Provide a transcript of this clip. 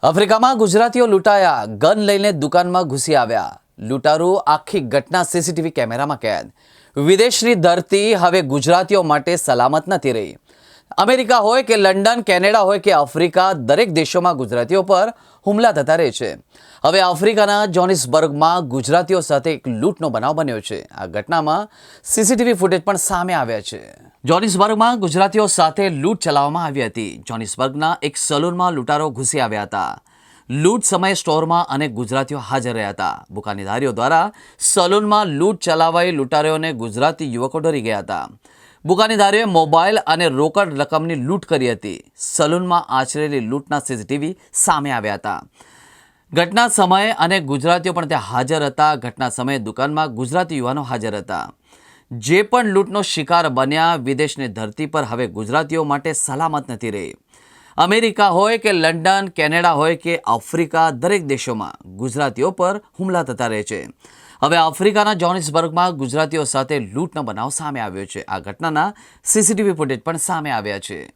આફ્રિકામાં ગુજરાતીઓ લૂંટાયા, ગન લઈને દુકાનમાં ઘૂસી આવ્યા. લૂંટારૂ આખી ઘટના સીસીટીવી કેમેરામાં કેદ. વિદેશની ધરતી હવે ગુજરાતીઓ માટે સલામત નથી રહી. અમેરિકા હોય કે લંડન, કેનેડા હોય કે આફ્રિકા, દરેક દેશોમાં ગુજરાતીઓ પર હુમલા થતા રહે છે. હવે આફ્રિકાના જોહાનિસબર્ગમાં ગુજરાતીઓ સાથે એક લૂંટનો બનાવ બન્યો છે. આ ઘટનામાં સીસીટીવી ફૂટેજ પણ સામે આવ્યા છે. જોહાનિસબર્ગમાં ગુજરાતીઓ સાથે લૂંટ ચલાવવામાં આવી હતી. જોહાનિસબર્ગના એક સલૂનમાં લૂંટારો ઘૂસી આવ્યા હતા. લૂંટ સમયે સ્ટોરમાં અનેક ગુજરાતીઓ હાજર રહ્યા હતા. બુકાનીધારીઓ દ્વારા સલૂનમાં લૂંટ ચલાવાઈ લૂંટારીઓને ગુજરાતી યુવકો ડરી ગયા હતા. બુકાનીધારીઓએ મોબાઈલ અને રોકડ રકમની લૂંટ કરી હતી. સલૂનમાં આચરેલી લૂંટના સીસીટીવી સામે આવ્યા હતા. ઘટના સમયે અનેક ગુજરાતીઓ પણ ત્યાં હાજર હતા. ઘટના સમયે દુકાનમાં ગુજરાતી યુવાનો હાજર હતા. જે પણ લૂંટનો શિકાર બન્યા, વિદેશની ધરતી પર હવે ગુજરાતીઓ માટે સલામત નથી રહી. અમેરિકા હોય કે લંડન, કેનેડા હોય કે આફ્રિકા, દરેક દેશોમાં ગુજરાતીઓ પર હુમલા થતા રહે છે. હવે આફ્રિકાના જોહાનિસબર્ગમાં ગુજરાતીઓ સાથે લૂંટનો બનાવ સામે આવ્યો છે. આ ઘટનાના સીસીટીવી ફૂટેજ પણ સામે આવ્યા છે.